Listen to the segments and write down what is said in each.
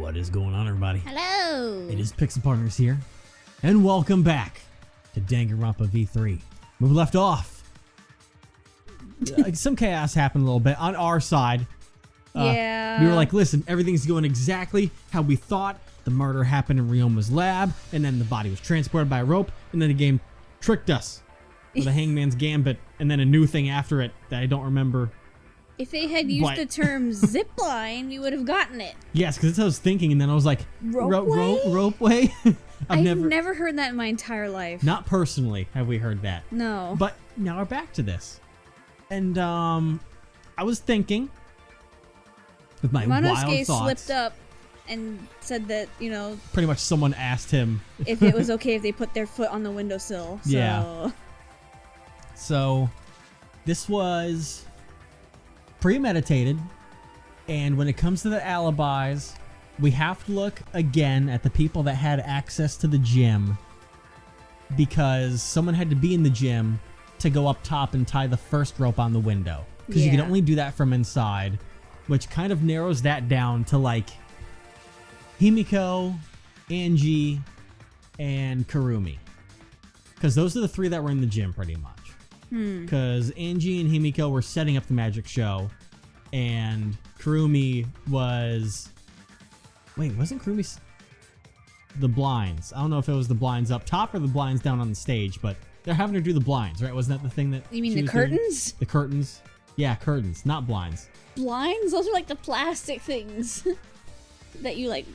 What is going on, everybody? Hello! It is Pixel Partners here, and welcome back to Danganronpa V3. Where we left off, some chaos happened a little bit on our side. Yeah. We were like, listen, everything's going exactly how we thought. The murder happened in Ryoma's lab, and then the body was transported by a rope, and then the game tricked us with a Hangman's Gambit, and then a new thing after it that I don't remember. If they had used the term zipline, you would have gotten it. Yes, because that's what I was thinking, and then I was like, ropeway? I've never heard that in my entire life. Not personally have we heard that. No. But now we're back to this. And I was thinking, with my wild thoughts, slipped up and said that, you know, pretty much someone asked him if it was okay if they put their foot on the windowsill. So. Yeah. So this was premeditated, and when it comes to the alibis, we have to look again at the people that had access to the gym, because someone had to be in the gym to go up top and tie the first rope on the window, because you can only do that from inside, which kind of narrows that down to like Himiko, Angie, and Kurumi, because those are the three that were in the gym pretty much. Because Angie and Himiko were setting up the magic show, and Kurumi was... Wait, wasn't Kurumi... the blinds? I don't know if it was the blinds up top or the blinds down on the stage, but they're having to do the blinds, right? Wasn't that the thing that... You mean the curtains? Doing? The curtains. Yeah, curtains, not blinds. Blinds? Those are like the plastic things that you like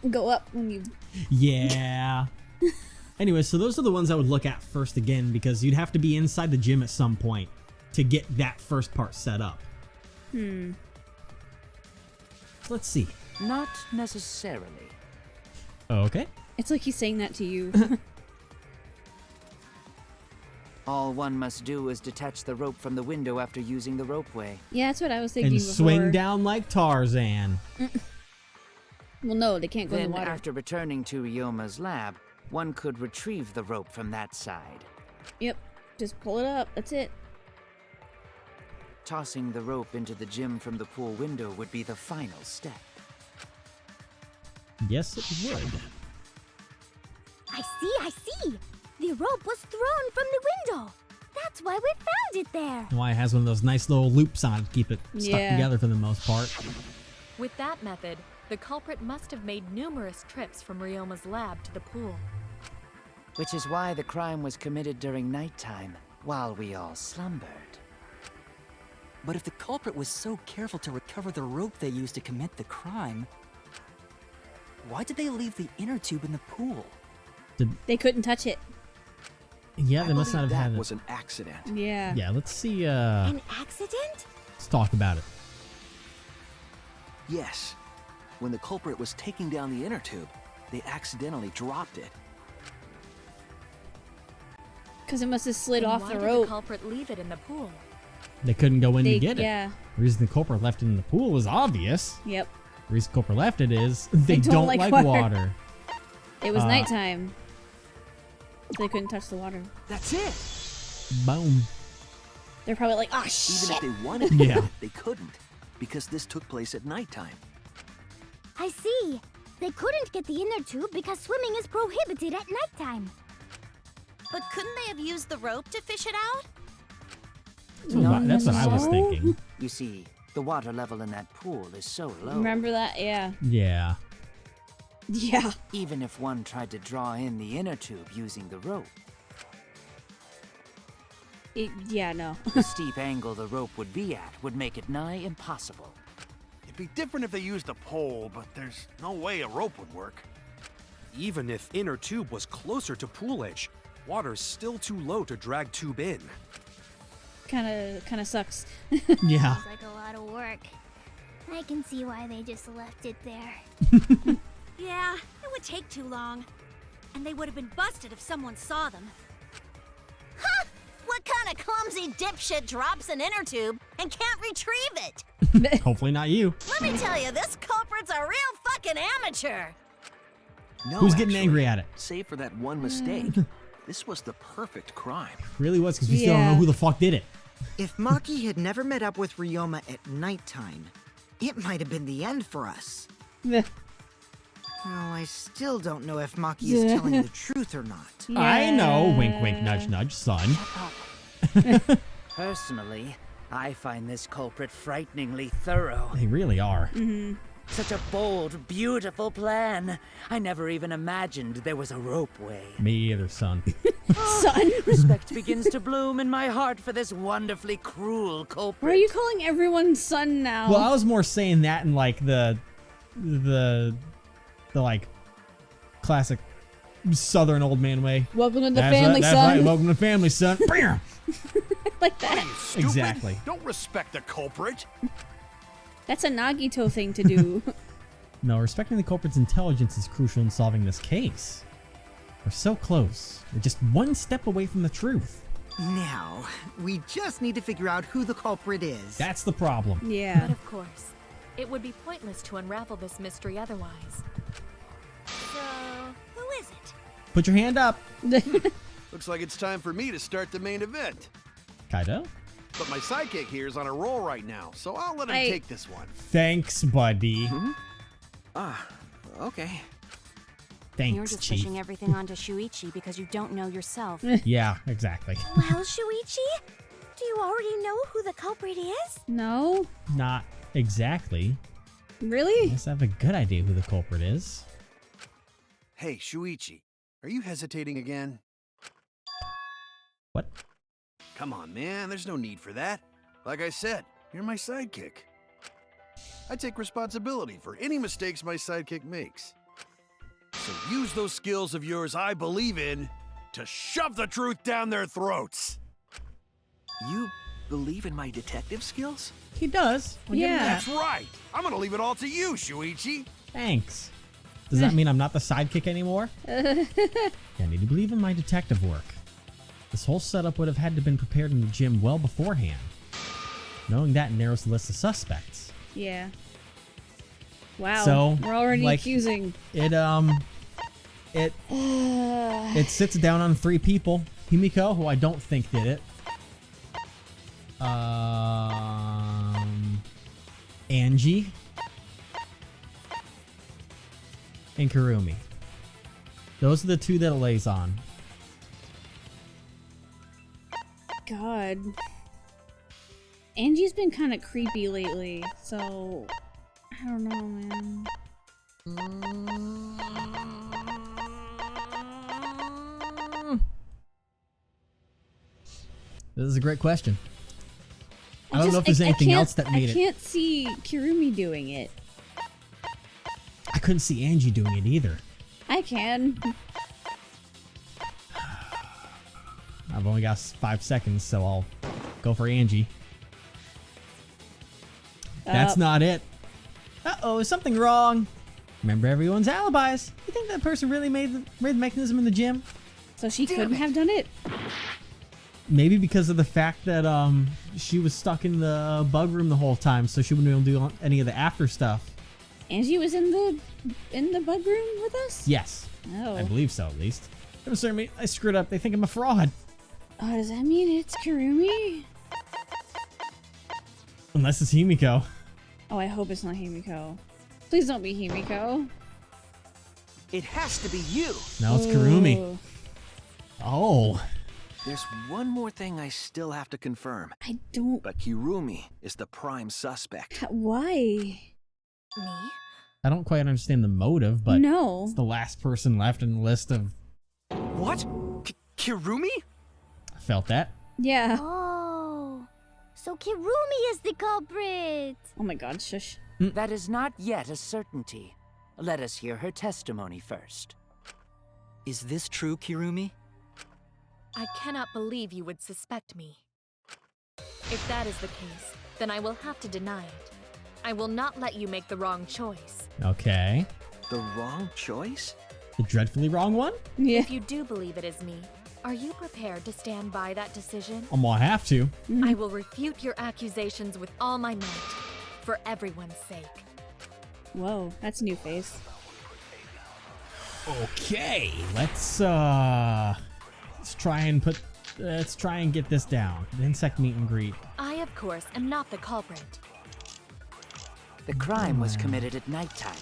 go up when you... Yeah. Anyway, so those are the ones I would look at first again, because you'd have to be inside the gym at some point to get that first part set up. Let's see. Not necessarily. Okay. It's like he's saying that to you. All one must do is detach the rope from the window after using the ropeway. Yeah, that's what I was thinking and before. Swing down like Tarzan. Well, no, they can't go in the water. After returning to Ryoma's lab, one could retrieve the rope from that side. Yep, just pull it up, that's it. Tossing the rope into the gym from the pool window would be the final step. Yes, it would. I see! The rope was thrown from the window! That's why we found it there! Why it has one of those nice little loops on it to keep it stuck together for the most part. With that method, the culprit must have made numerous trips from Ryoma's lab to the pool. Which is why the crime was committed during nighttime, while we all slumbered. But if the culprit was so careful to recover the rope they used to commit the crime, why did they leave the inner tube in the pool? They couldn't touch it. Yeah, they must not have had it. That was an accident. Yeah. Yeah, let's see. An accident? Let's talk about it. Yes. When the culprit was taking down the inner tube, they accidentally dropped it. Because it must have slid Then off why the did rope. the culprit leave it in the pool? They couldn't go in to get it. Yeah. The reason the culprit left it in the pool is obvious. Yep. The reason the culprit left it is they don't like water. It was nighttime. So they couldn't touch the water. That's it! Boom. They're probably like, oh shit! Even if they wanted to, Yeah. they couldn't, because this took place at nighttime. I see. They couldn't get the inner tube because swimming is prohibited at nighttime. But couldn't they have used the rope to fish it out? That's what I was thinking. You see, the water level in that pool is so low. Remember that? Yeah. Yeah. Yeah. Even if one tried to draw in the inner tube using the rope, Yeah, no. the steep angle the rope would be at would make it nigh impossible. It'd be different if they used a pole, but there's no way a rope would work. Even if inner tube was closer to pool edge, water's still too low to drag tube in. Kinda sucks. Yeah. Sounds like a lot of work. I can see why they just left it there. Yeah, it would take too long. And they would have been busted if someone saw them. Huh! What kind of clumsy dipshit drops an inner tube and can't retrieve it? Hopefully not you. Let me tell you, this culprit's a real fucking amateur. No, Who's getting actually, angry at it? Save for that one mistake. This was the perfect crime. Really was, because we still don't know who the fuck did it. If Maki had never met up with Ryoma at nighttime, it might have been the end for us. Well, I still don't know if Maki is telling the truth or not. I know. Wink, wink, nudge, nudge, son. Personally, I find this culprit frighteningly thorough. They really are. Such a bold, beautiful plan. I never even imagined there was a ropeway. Me either, son. Son. Respect begins to bloom in my heart for this wonderfully cruel culprit. Why are you calling everyone son now? Well, I was more saying that in like the like classic Southern old man way. Welcome to the That's family, that's son. right. Welcome to the family, son. Like that. Stupid. Exactly. Don't respect the culprit. That's a Nagito thing to do. No, respecting the culprit's intelligence is crucial in solving this case. We're so close. We're just one step away from the truth. Now, we just need to figure out who the culprit is. That's the problem. Yeah. But of course, it would be pointless to unravel this mystery otherwise. So, who is it? Put your hand up. Looks like it's time for me to start the main event. Kaido? But my sidekick here is on a roll right now, so I'll let him take this one. Thanks, buddy. Okay. Thanks, You're just Chief. pushing everything onto Shuichi because you don't know yourself. Yeah, exactly. Well, Shuichi, do you already know who the culprit is? No? Not exactly. Really? I guess I have a good idea who the culprit is. Hey, Shuichi, are you hesitating again? What? Come on, man, there's no need for that. Like I said, you're my sidekick. I take responsibility for any mistakes my sidekick makes. So use those skills of yours I believe in to shove the truth down their throats. You believe in my detective skills? He does. I'll give him Yeah. That's right. I'm gonna leave it all to you, Shuichi. Thanks. Does that mean I'm not the sidekick anymore? Yeah, I need to believe in my detective work. This whole setup would have had to have been prepared in the gym well beforehand. Knowing that narrows the list of suspects. Yeah. Wow. So, we're already like, accusing. It sits down on 3 people. Himiko, who I don't think did it. Angie. And Kurumi. Those are the 2 that it lays on. God. Angie's been kind of creepy lately, so I don't know, man. This is a great question. I don't know if there's anything else that made I it. can't see Kirumi doing it. I couldn't see Angie doing it either. I can. I've only got 5 seconds, so I'll go for Angie. That's not it. Uh-oh, is something wrong? Remember everyone's alibis. You think that person really made the mechanism in the gym? So she couldn't have done it? Maybe because of the fact that she was stuck in the bug room the whole time, so she wouldn't be able to do any of the after stuff. Angie was in the bug room with us? Yes. Oh. I believe so, at least. I'm sorry, I screwed up. They think I'm a fraud. Oh, does that mean it's Kirumi? Unless it's Himiko. Oh, I hope it's not Himiko. Please don't be Himiko. It has to be you. No, it's Kurumi. Oh. There's one more thing I still have to confirm. I don't... But Kirumi is the prime suspect. Why? Me? I don't quite understand the motive, but No. it's the last person left in the list of... What? Kirumi? I felt that. Yeah. Oh, so Kirumi is the culprit. Oh my god, shush. That is not yet a certainty. Let us hear her testimony first. Is this true, Kirumi? I cannot believe you would suspect me. If that is the case, then I will have to deny it. I will not let you make the wrong choice. Okay. The wrong choice? The dreadfully wrong one? Yeah. If you do believe it is me, are you prepared to stand by that decision? I'm gonna have to. I will refute your accusations with all my might, for everyone's sake. Whoa, that's a new face. Okay, let's try and get this down. The insect meet and greet. I, of course, am not the culprit. The crime was committed at nighttime.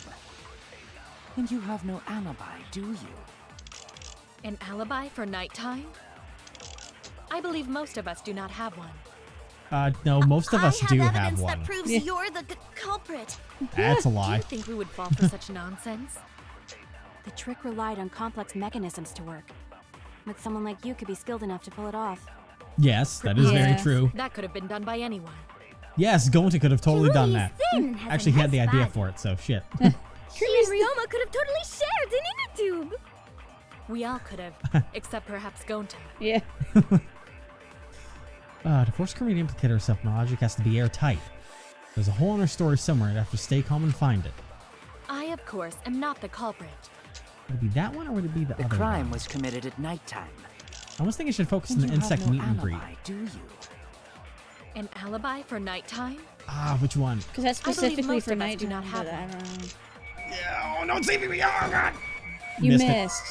And you have no alibi, do you? An alibi for nighttime? I believe most of us do not have one. No, most of us do I have have evidence one. that proves you're the culprit. That's a Do lie. you think we would fall for such nonsense? The trick relied on complex mechanisms to work. But someone like you could be skilled enough to pull it off. Yes, that is very Yeah. true. That could have been done by anyone. Yes, Gonta could have totally done that. Thin has a Actually, he had the nice idea body. for it, so shit. She and Ryoma could have totally shared an inner tube. We all could have, except perhaps Gonta. Yeah. To force Kareem to implicate herself, my logic has to be airtight. There's a hole in her story somewhere. I'd have to stay calm and find it. I, of course, am not the culprit. Would it be that one or would it be the The other crime one? was committed at nighttime. I almost think I should focus on And the you have insect no meet and greet. alibi, do you? An alibi for nighttime? Ah, which one? Because that's I believe specifically most for of us do nighttime, not have but I one. don't know. Yeah, oh, don't save me! Oh, God! You Missed it. missed.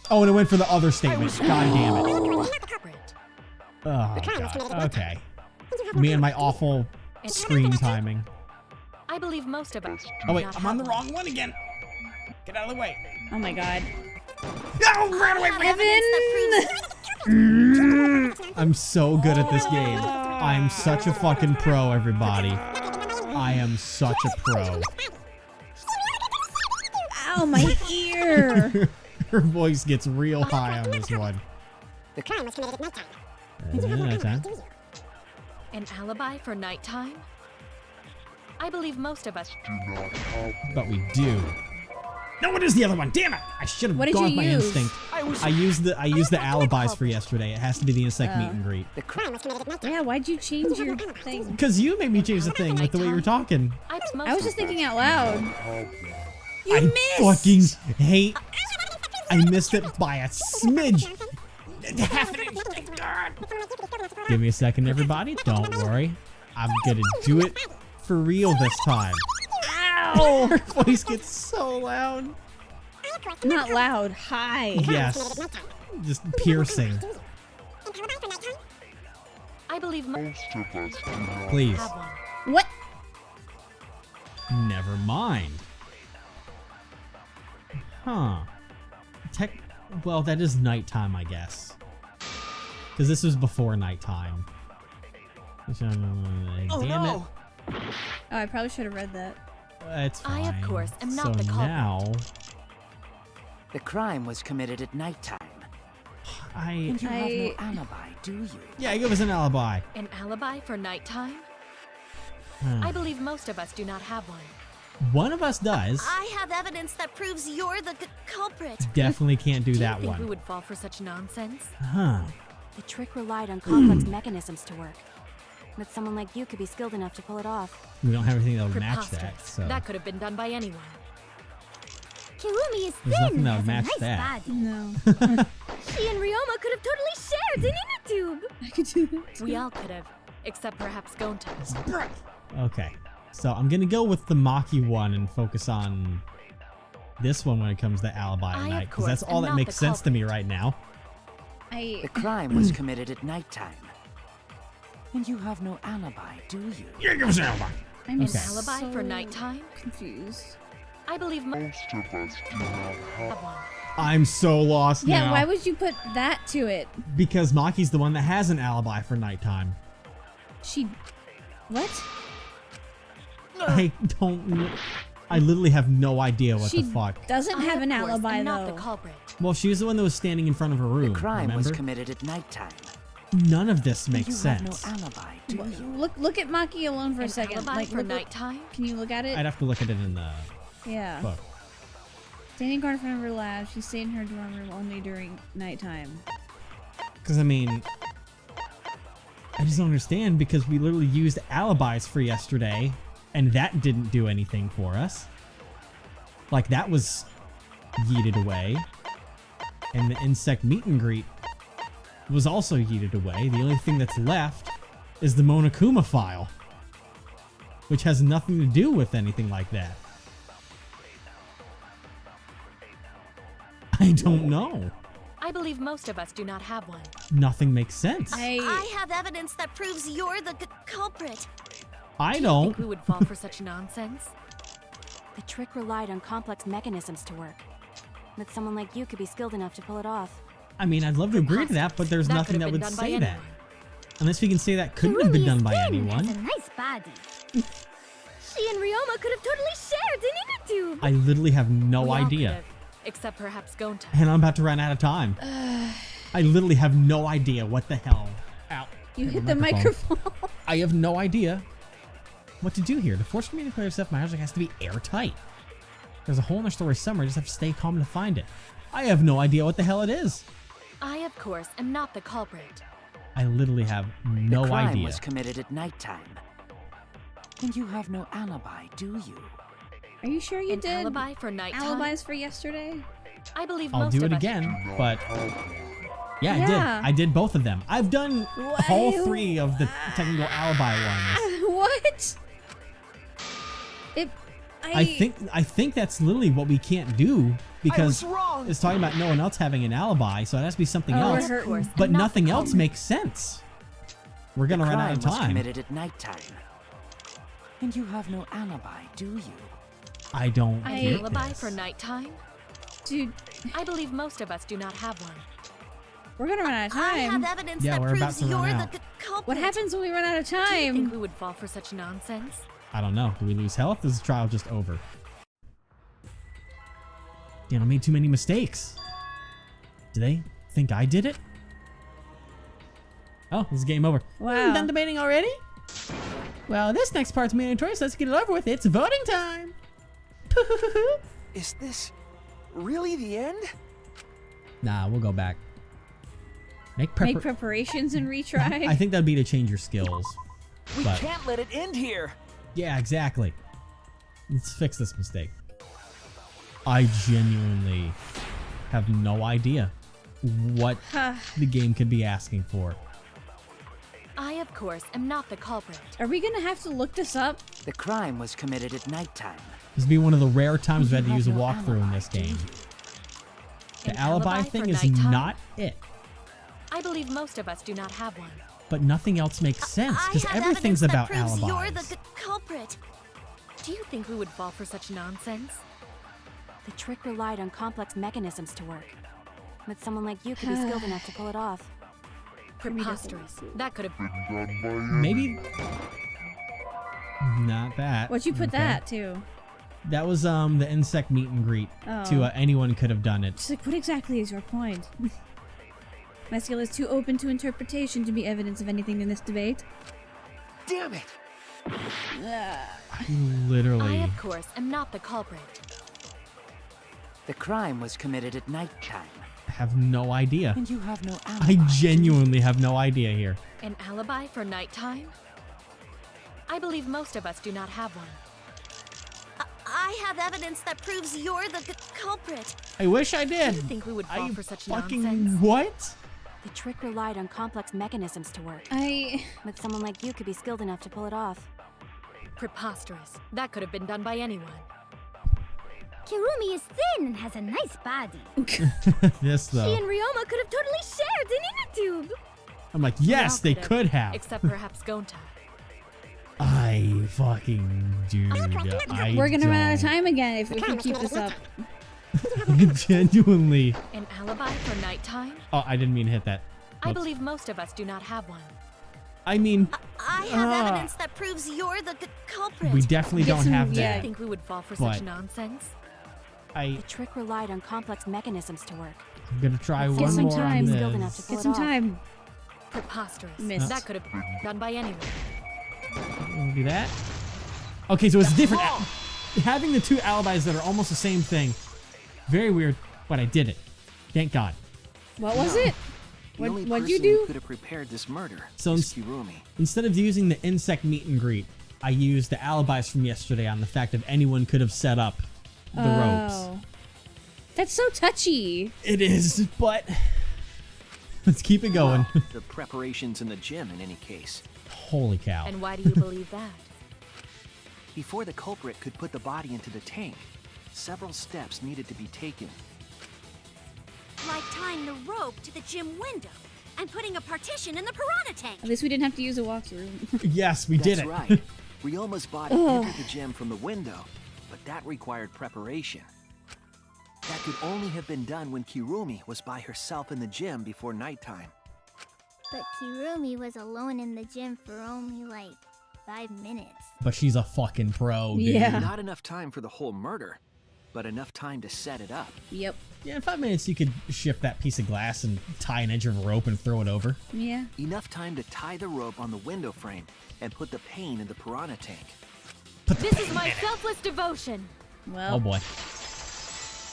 Oh, and it went for the other statement. God damn it. The culprit. Oh, God. Okay. Me and my awful screen timing. I believe most of us do Oh, wait, not I'm on the have wrong one again. Get out of the way. Oh my god. No, ran away from Evan! I'm so good at this game. I'm such a fucking pro, everybody. I am such a pro. Ow, my ear! Her voice gets real high on this one. The crime was committed at nighttime. Nighttime. An alibi for nighttime? I believe most of us But we do. No, what is the other one? Damn it! I should have What did gone you with my use? instinct. I used the alibis for yesterday. It has to be the insect meet and greet. The crime was committed at nighttime. Yeah, why'd you change your thing? Because you made me change the thing with the way you were talking. I was just thinking out loud. You I missed! fucking hate. I missed it by a smidge. Half an inch. Thank God. Give me a second, everybody. Don't worry. I'm gonna do it for real this time. Ow! Her voice gets so loud. Not loud, high. Yes. Just piercing. I believe most of us Please. have one. What? Never mind. Huh. Well, that is nighttime, I guess. Because this was before nighttime. Damn no. Oh, I probably should have read that. It's fine. I, of course, am not so the culprit. now, The crime was committed at nighttime. And you have no alibi, do you? Yeah, give us an alibi. An alibi for nighttime? Hmm. I believe most of us do not have one. One of us does. I have evidence that proves you're the culprit. Definitely can't do Do you that think we one. would fall for such nonsense? Huh. The trick relied on complex mechanisms to work. But someone like you could be skilled enough to pull it off. We don't have anything that would match Preposterous. that, so. That could have been done by anyone. Kirumi is There's nothing thin that and would has a match nice that. body. No. She and Ryoma could have totally shared an inner tube. I could do that. We all could have, except perhaps Gonta. Okay. So I'm gonna go with the Maki one and focus on this one when it comes to alibi I, at of night, because that's course, all am that not makes the sense to me right now. The crime was committed at nighttime. And you have no alibi, do you? Yeah, give us an alibi. I'm An Okay. alibi so for nighttime? confused. I believe most of us do not have one. I'm so lost Yeah, now. why would you put that to it? Because Maki's the one that has an alibi for nighttime. She... What? I don't. I literally have no idea what She the fuck. doesn't I, have of an course, alibi, am not though. the culprit. Well, she's the one that was standing in front of her room. The crime remember? was committed at nighttime. None of this And makes you sense. have no alibi, do you? Look at Maki alone for An a second. alibi Like, for look, nighttime? can you look at it? I'd have to look at it in the Yeah. book. Standing guard in front of her lab, she stayed in her dorm room only during nighttime. Because I mean, I just don't understand because we literally used alibis for yesterday, and that didn't do anything for us. Like that was yeeted away, and the insect meet and greet was also yeeted away. The only thing that's left is the Monokuma file, which has nothing to do with anything like that. I don't know. I believe most of us do not have one. Nothing makes sense. I have evidence that proves you're the culprit. I Do you don't. think we would fall for such nonsense? The trick relied on complex mechanisms to work. But someone like you could be skilled enough to pull it off. I mean, I'd love to agree to that, but there's nothing that would say that. Unless we can say that couldn't have been done by anyone. Has a nice body. She and Ryoma could have totally shared an inner tube. I literally have no We all idea. could've, except perhaps Gonta. And I'm about to run out of time. I literally have no idea what the hell. Ow. You hit the microphone. I have no idea what to do here. The force for me to clear stuff my object has to be airtight. There's a hole in the story somewhere. I just have to stay calm to find it. I have no idea what the hell it is. I, of course, am not the culprit. I literally have no the crime idea. was committed at nighttime. And you have no alibi, do you? Are you sure you An did alibi for nighttime? alibis for yesterday? I believe I'll most do of it us again, but yeah, I did. Yeah. I did both of them. I've done all What? 3 of the technical alibi ones. What? I think that's literally what we can't do because I was wrong. it's talking about no one else having an alibi, so it has to be something Oh, else. we're hurting. But Not nothing the else culprit. makes sense. We're gonna The run out crime of was time. committed at nighttime. And you have no alibi, do you? I don't An get alibi this. for nighttime? Dude, I believe most of us do not have one. we're gonna run out of I have time. evidence Yeah, that we're about proves to run you're out. the culprit. What happens when we run out of Do you think time? we would fall for such nonsense? I don't know. Do we lose health? Is the trial just over? Damn, I made too many mistakes. Do they think I did it? Oh, this is game over. Wow. Done debating already? Well, this next part's mandatory, so let's get it over with. It's voting time. Is this really the end? Nah, we'll go back. Make Preparations and retry. I think that'd be to change your skills. We But- can't let it end here. Yeah, exactly. Let's fix this mistake. I genuinely have no idea what the game could be asking for. I, of course, am not the culprit. Are we gonna have to look this up? The crime was committed at nighttime. This would be one of the rare times we had to You use a have no walkthrough in alibi, this do game. you? The An alibi alibi thing for is nighttime? not it. I believe most of us do not have one. But nothing else makes sense I because have everything's evidence about that proves alibis. you're the culprit. Do you think we would fall for such nonsense? The trick relied on complex mechanisms to work. But someone like you could be skilled enough to pull it off. Preposterous. That could have... Maybe not that. What'd you put Okay. that to? That was the insect meet and greet. Oh. To anyone could have done it. Just like, what exactly is your point? My skill is too open to interpretation to be evidence of anything in this debate. Damn it! Literally. I, of course, am not the culprit. The crime was committed at nighttime. have no idea. And you have no alibi. I genuinely have no idea here. An alibi for nighttime? I believe most of us do not have one. I have evidence that proves you're the culprit. I wish I Do did. you think we would fall I for such fucking nonsense? what? The trick relied on complex mechanisms to work. But someone like you could be skilled enough to pull it off. Preposterous. That could have been done by anyone. Kirumi is thin and has a nice body. This She though. and Ryoma could have totally shared an inner tube. I'm like, yes, they could have. Except perhaps Gonta. I fucking dude. We're gonna run out of time again if we keep this up. Genuinely. An alibi for nighttime? Oh, I didn't mean to hit that. I Oops. believe most of us do not have one. I mean, I have evidence that proves you're the culprit. we definitely don't have Do you that. think we would fall for But such nonsense? The trick relied on complex mechanisms to work. I'm gonna try Get one some more time. on Skilled enough to this. pull Get it some off. time. Preposterous. Missed. That could have been done by anyone. We'll do that. Okay, so it's different. Having the two alibis that are almost the same thing. Very weird, but I did it. Thank God. What was it? The only What'd you person who do? could have prepared this murder So is Kirumi. Instead of using the insect meet and greet, I used the alibis from yesterday on the fact that anyone could have set up the ropes. Oh. That's so touchy. It is, but let's keep it going. The preparations in the gym, in any case. Holy cow. And why do you believe that? Before the culprit could put the body into the tank, several steps needed to be taken. Like tying the rope to the gym window and putting a partition in the piranha tank. At least we didn't have to use a walkthrough. Yes, we did That's it. right. Ryoma's body entered the gym from the window, but that required preparation. That could only have been done when Kirumi was by herself in the gym before nighttime. But Kirumi was alone in the gym for only like 5 minutes. But she's a fucking pro, dude. Yeah. Not enough time for the whole murder, but enough time to set it up. Yep. Yeah, in 5 minutes you could shift that piece of glass and tie an edge of rope and throw it over. Yeah. Enough time to tie the rope on the window frame and put the pain in the piranha tank. This is my selfless devotion. Well. Oh boy.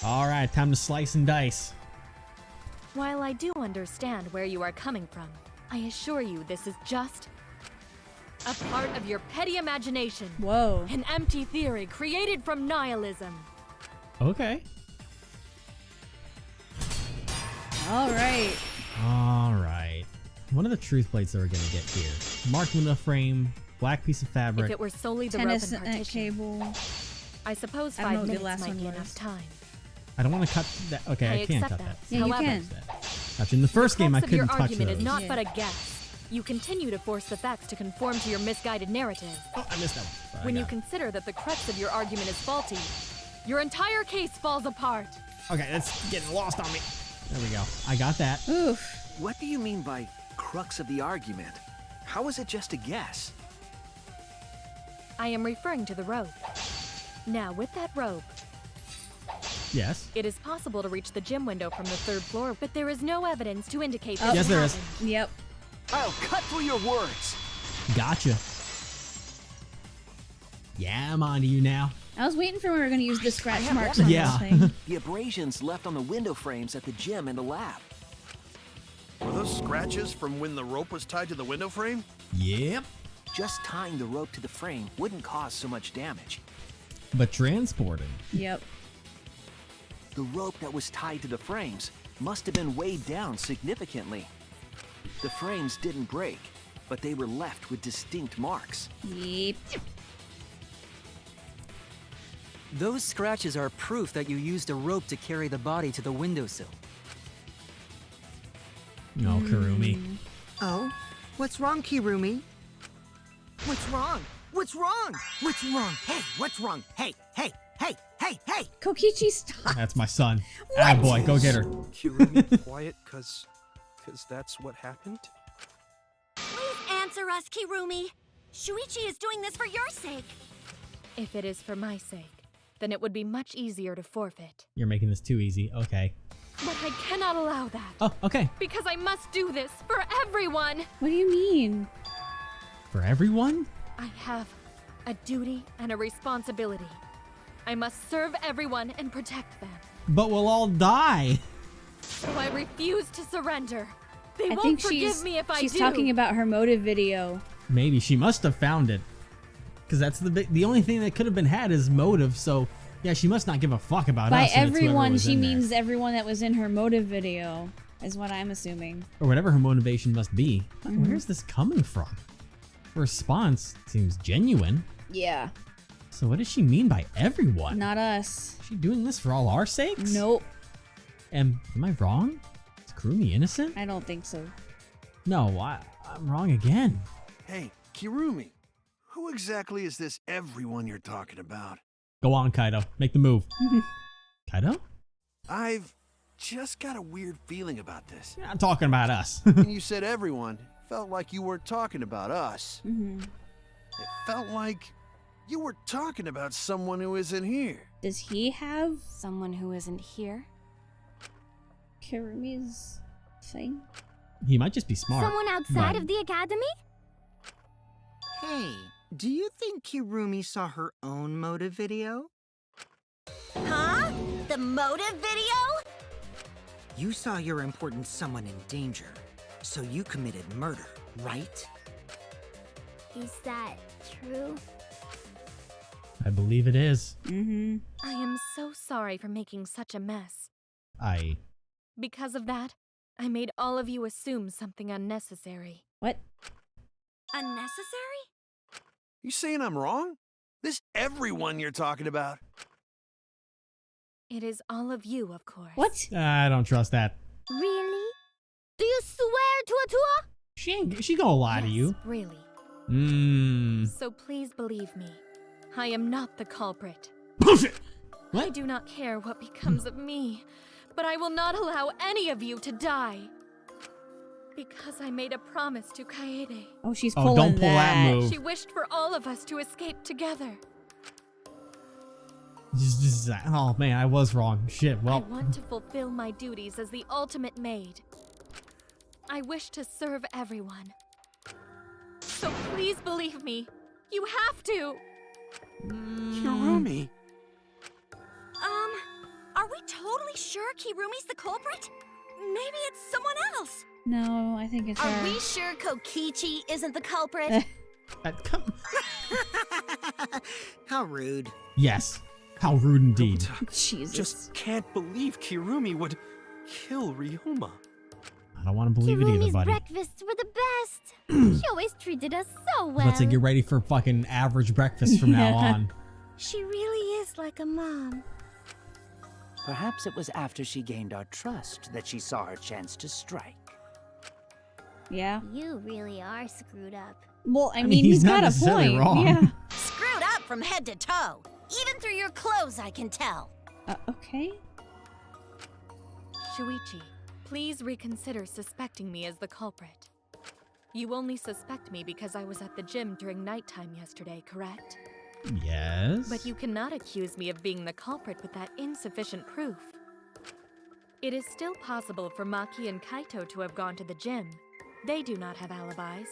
All right, time to slice and dice. While I do understand where you are coming from, I assure you this is just a part of your petty imagination. Whoa. An empty theory created from nihilism. Okay. All right. All right. One of the truth plates that we're gonna get here. Marked window frame, black piece of fabric. If it were solely the Tennis rope and partition, cable. I suppose I don't know 5 what the minutes last might one be was. enough time. I don't want to cut that. Okay, I can't accept cut that. Yeah, you However, can. Gotcha. In the first game, I crux of your couldn't touch argument those. is not Yeah. but a guess. You continue to force the facts to conform to your misguided narrative. Oh, I missed that one. Sorry, When I you got it. consider that the crux of your argument is faulty, your entire case falls apart. Okay, that's getting lost on me. There we go. I got that. Oof. What do you mean by crux of the argument? How is it just a guess? I am referring to the rope. Now, with that rope, Yes. it is possible to reach the gym window from the 3rd floor, but there is no evidence to indicate that Yes, it there is. happened. Yep. I'll cut through your words. Gotcha. Yeah, I'm on to you now. I was waiting for when we were going to use the scratch have marks that. on Yeah. this thing. The abrasions left on the window frames at the gym and the lab. Were those scratches from when the rope was tied to the window frame? Yep. Just tying the rope to the frame wouldn't cause so much damage. But transporting. Yep. The rope that was tied to the frames must have been weighed down significantly. The frames didn't break, but they were left with distinct marks. Yep. Those scratches are proof that you used a rope to carry the body to the windowsill. No, Kirumi. Oh? What's wrong, Kirumi? What's wrong? What's wrong? What's wrong? Hey, what's wrong? Hey, hey, hey, hey, hey! Kokichi, stop. That's my son. Ah, boy, go get her. Kirumi, quiet, cause that's what happened? Please answer us, Kirumi. Shuichi is doing this for your sake. If it is for my sake, then it would be much easier to forfeit. You're making this too easy. Okay. But I cannot allow that. Oh, okay. Because I must do this for everyone. What do you mean? For everyone? I have a duty and a responsibility. I must serve everyone and protect them. But we'll all die. So I refuse to surrender. They I won't think forgive me if I do. she's talking about her motive video. Maybe she must have found it. Because that's the only thing that could have been had is motive. So, yeah, she must not give a fuck about By us. and it's whoever everyone, was she in there. means everyone that was in her motive video, is what I'm assuming. Or whatever her motivation must be. Mhm. Where's this coming from? Her response seems genuine. Yeah. So what does she mean by everyone? Not us. Is she doing this for all our sakes? Nope. Am I wrong? Is Kurumi innocent? I don't think so. No, I'm wrong again. Hey, Kirumi, who exactly is this everyone you're talking about? Go on, Kaido. Make the move. Kaido? I've just got a weird feeling about this. You're not talking about us. When you said everyone, it felt like you weren't talking about us. Mm-hmm. It felt like you were talking about someone who isn't here. Does he have someone who isn't here? Kirumi's thing? He might just be smart. Someone outside but- of the academy? Hey, do you think Kirumi saw her own motive video? Huh? The motive video? You saw your important someone in danger, so you committed murder, right? Is that true? I believe it is. Mm-hmm. I am so sorry for making such a mess. Because of that, I made all of you assume something unnecessary. What? Unnecessary? You saying I'm wrong? This everyone you're talking about? It is all of you, of course. What? I don't trust that. Really? Do you swear to a tour? She gonna lie to you. Really. Mmm. So please believe me. I am not the culprit. Bullshit! I do not care what becomes of me, but I will not allow any of you to die. Because I made a promise to Kaede. Oh, she's Oh, pulling don't pull that move. She wished for all of us to escape together. Oh man, I was wrong. Shit, well. I want to fulfill my duties as the ultimate maid. I wish to serve everyone. So please believe me. You have to. Kirumi. Are we totally sure Kirumi's the culprit? Maybe it's someone else. No, I think it's her. Are we sure Kokichi isn't the culprit? Come. How rude. Yes. How rude indeed. Jesus. Just can't believe Kirumi would kill Ryoma. I don't want to believe it either, Kirumi's buddy. breakfasts were the best. She always treated us so well. Let's say get ready for fucking average breakfast from now on. She really is like a mom. Perhaps it was after she gained our trust that she saw her chance to strike. Yeah. You really are screwed up. Well, I mean, he's not got a necessarily point. wrong. Yeah. Screwed up from head to toe. Even through your clothes, I can tell. Okay. Shuichi, please reconsider suspecting me as the culprit. You only suspect me because I was at the gym during nighttime yesterday, correct? Yes. But you cannot accuse me of being the culprit with that insufficient proof. It is still possible for Maki and Kaito to have gone to the gym. They do not have alibis.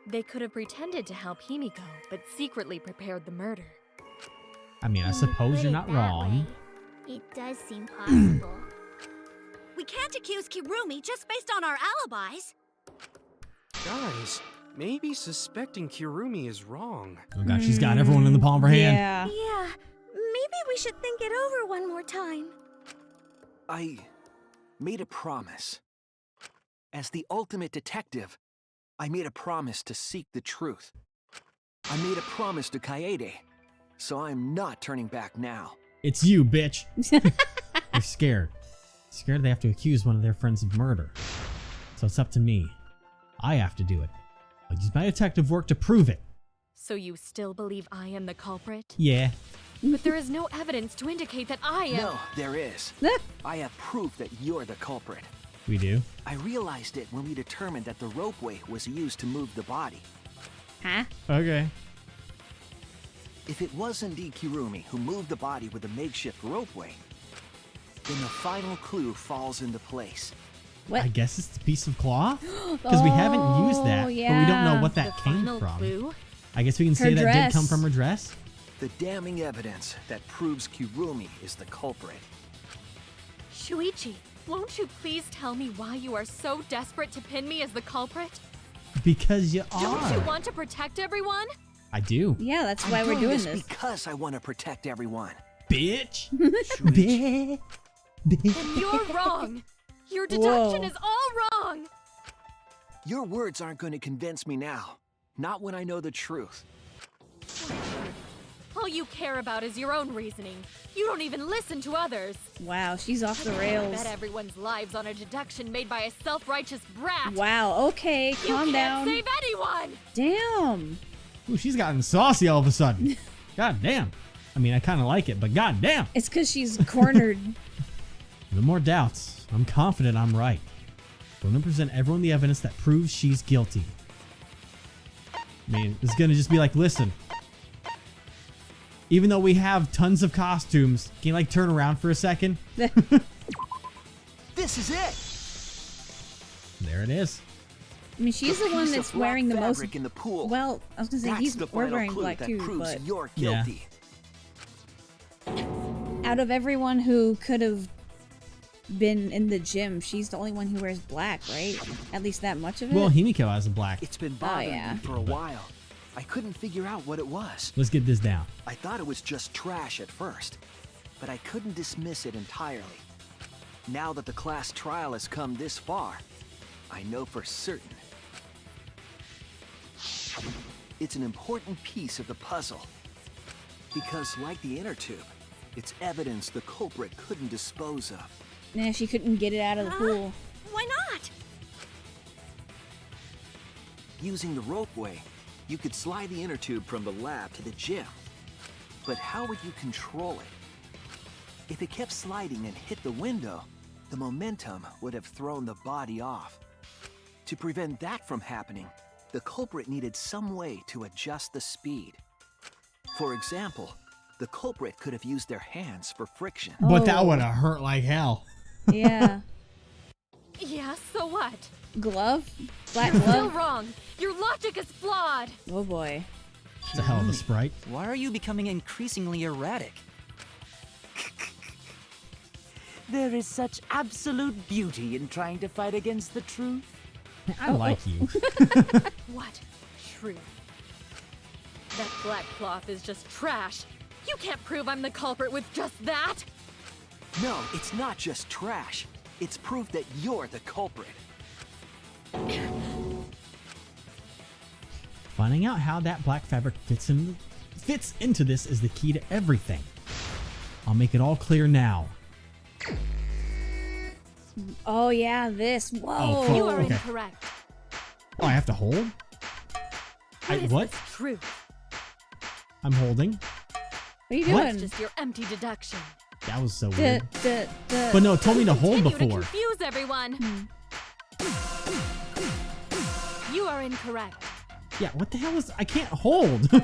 They could have pretended to help Himiko, but secretly prepared the murder. I mean, I suppose you're not wrong. It does seem possible. We can't accuse Kirumi just based on our alibis. Guys, maybe suspecting Kirumi is wrong. Oh god, she's got everyone in the palm of her hand. Yeah. Yeah, maybe we should think it over one more time. I made a promise. As the ultimate detective, I made a promise to seek the truth. I made a promise to Kaede, so I'm not turning back now. It's you, bitch. They're scared. Scared they have to accuse one of their friends of murder. So it's up to me. I have to do it. I'll use my detective work to prove it. So you still believe I am the culprit? Yeah. But there is no evidence to indicate that I am. No, there is. I have proof that you're the culprit. We do. I realized it when we determined that the ropeway was used to move the body. Huh? Okay. If it was indeed Kirumi who moved the body with a makeshift ropeway, then the final clue falls into place. What? I guess it's the piece of cloth? Because we haven't used that, but we don't know what that The came final from. clue? I guess we can say that did come from her dress? The damning evidence that proves Kirumi is the culprit. Shuichi, won't you please tell me why you are so desperate to pin me as the culprit? Because you are. Don't you want to protect everyone? I do. Yeah, that's I'm why we're doing this. because I want to protect everyone. Bitch. Shuichi. Then you're wrong. Your deduction Whoa. is all wrong. Your words aren't going to convince me now. Not when I know the truth. All you care about is your own reasoning. You don't even listen to others. Wow, she's off the I rails. bet everyone's lives on a deduction made by a self-righteous brat. Wow, okay, calm you down. can't save anyone. Damn. Ooh, she's gotten saucy all of a sudden. God damn. I mean, I kind of like it, but god damn. It's because she's cornered. No more doubts. I'm confident I'm right. I'm going to present everyone the evidence that proves she's guilty. I mean, it's going to just be like, listen. Even though we have tons of costumes, can you like turn around for a second? This is it. There it is. I mean, she's the one piece of that's black wearing the most. fabric in the pool. Well, I was gonna say That's the we're final wearing clue black that too, proves but you're Yeah. guilty. out of everyone who could have been in the gym, she's the only one who wears black, right? At least that much of it. Well, Himiko has a black. It's been bothering yeah. me for a while. I couldn't figure out what it was. Let's get this down. I thought it was just trash at first, but I couldn't dismiss it entirely. Now that the class trial has come this far, I know for certain. It's an important piece of the puzzle. Because like the inner tube, it's evidence the culprit couldn't dispose of. Nah, she couldn't get it out of the pool. Why not? Using the ropeway, you could slide the inner tube from the lab to the gym. But how would you control it? If it kept sliding and hit the window, the momentum would have thrown the body off. To prevent that from happening, the culprit needed some way to adjust the speed. For example, the culprit could have used their hands for friction. But that would have hurt like hell. Yeah. Yeah, so what? Glove? Black You're still glove? wrong. Your logic is flawed. Oh boy. It's a hell of a sprite. Why are you becoming increasingly erratic? There is such absolute beauty in trying to fight against the truth. I like you. What? Truth. That black cloth is just trash. You can't prove I'm the culprit with just that. No, it's not just trash. It's proof that you're the culprit. Finding out how that black fabric fits into this is the key to everything. I'll make it all clear now. Oh yeah, this. Whoa. fuck. You are Okay. incorrect. Oh, I have to hold? What? This truth? I'm holding. What are you What? doing? Just your empty deduction. That was so Duh, weird. duh, duh. But no, it told me to hold Continue to before. confuse everyone. You are incorrect. Yeah, what the hell is... I can't hold. What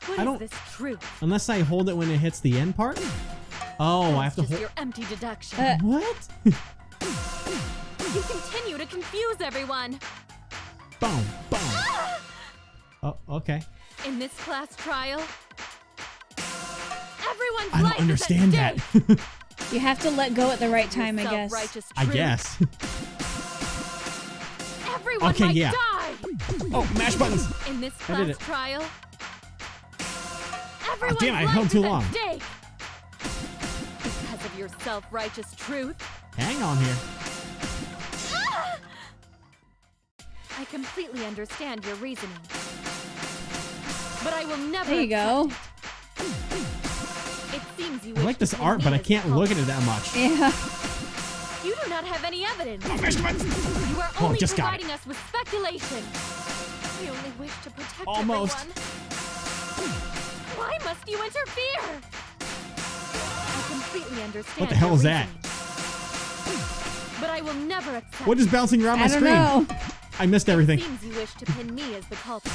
I is don't... this truth? Unless I hold it when it hits the end part? Oh, I have to Just hold... your empty deduction. What? You continue to confuse everyone. Boom, boom. Oh, okay. In this class trial, everyone's I don't life understand is at that. stake. You have to let go at the right time, I guess. Self-righteous I truth. guess. Everyone Okay, might yeah. die. Oh, mash buttons. In this I did class it. trial, everyone's damn, I life held is too at long. stake. Because of your self-righteous truth. Hang on here. I completely understand your reasoning. But I will never There you go. accept it. It seems you I wish like to this pin art, me but I as the can't look at culprit. it that much. Yeah. You do not have any evidence. Oh, mash buttons. You are Oh, only just got it. providing us with speculation. We only wish to protect Almost. everyone. Why must you interfere? I completely understand. What the hell your is that? reasoning. But I will never accept. What is bouncing around my I don't screen? know. I missed everything. It seems you wish to pin me as the culprit.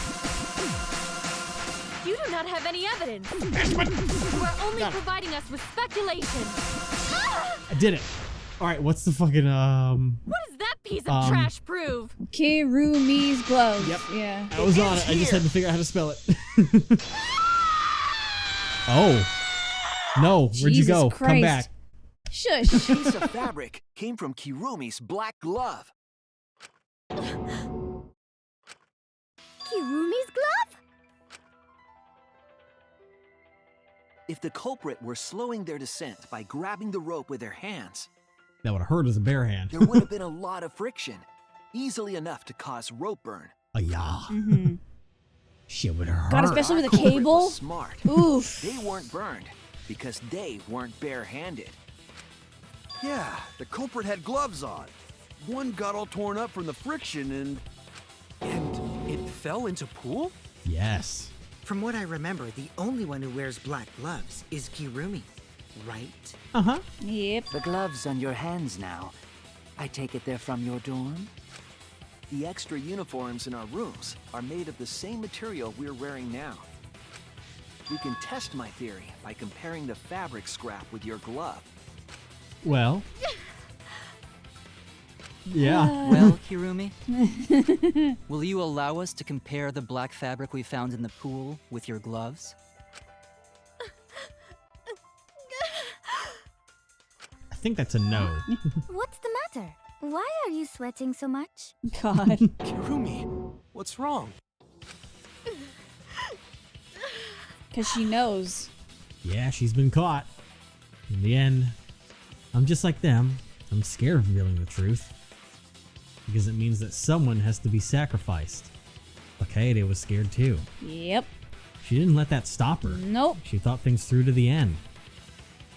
You do not have any evidence. You are only Got it. providing us with speculation. I did it. All right, what's the fucking What does that piece of trash prove? Kirumi's gloves. Yep. Yeah. I was on it. I just had to figure out how to spell it. Oh. No, where'd you Jesus go? Come Christ. back. Shush. The piece of fabric came from Kirumi's black glove. Kirumi's glove? If the culprit were slowing their descent by grabbing the rope with their hands, That would have hurt as a bare hand. there would have been a lot of friction, easily enough to cause rope burn. Oh, yeah. Mm-hmm. Shit would have hurt. God, especially with a Culprit cable. was smart. Oof. They weren't burned because they weren't barehanded. Yeah, the culprit had gloves on. One got all torn up from the friction And it fell into pool? Yes. From what I remember, the only one who wears black gloves is Kirumi, right? Uh-huh. Yep. The gloves on your hands now. I take it they're from your dorm? The extra uniforms in our rooms are made of the same material we're wearing now. We can test my theory by comparing the fabric scrap with your glove. Well. Yeah. Well, Kirumi, will you allow us to compare the black fabric we found in the pool with your gloves? I think that's a no. What's the matter? Why are you sweating so much? God. Kirumi, what's wrong? Because she knows. Yeah, she's been caught. In the end, I'm just like them. I'm scared of revealing the truth. Because it means that someone has to be sacrificed. Kaede was scared too. Yep. She didn't let that stop her. Nope. She thought things through to the end.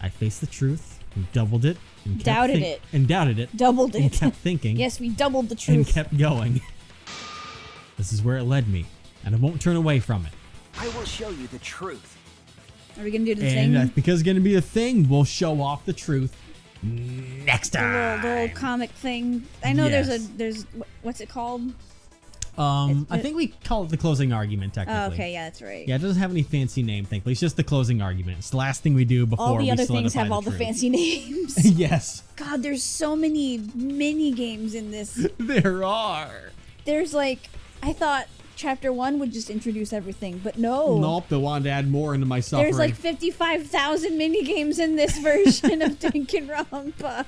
I faced the truth and doubled it and kept Doubted it. And doubted it. Doubled And it. kept thinking. Yes, we doubled the And truth. kept going. This is where it led me, and I won't turn away from it. I will show you the truth. Are we gonna do the And thing? because it's gonna be a thing, we'll show off the truth next time. The little comic thing. I know Yes. there's what's it called? I think we call it the closing argument, technically. Oh, okay, yeah, that's right. Yeah, it doesn't have any fancy name, thankfully. It's just the closing argument. It's the last thing we do before All the other solidify things have the all the truth. fancy names. Yes. God, there's so many mini games in this. There are. There's like, I thought chapter 1 would just introduce everything, but no. Nope, they wanted to add more into my suffering. There's like 55,000 mini games in this version of Danganronpa.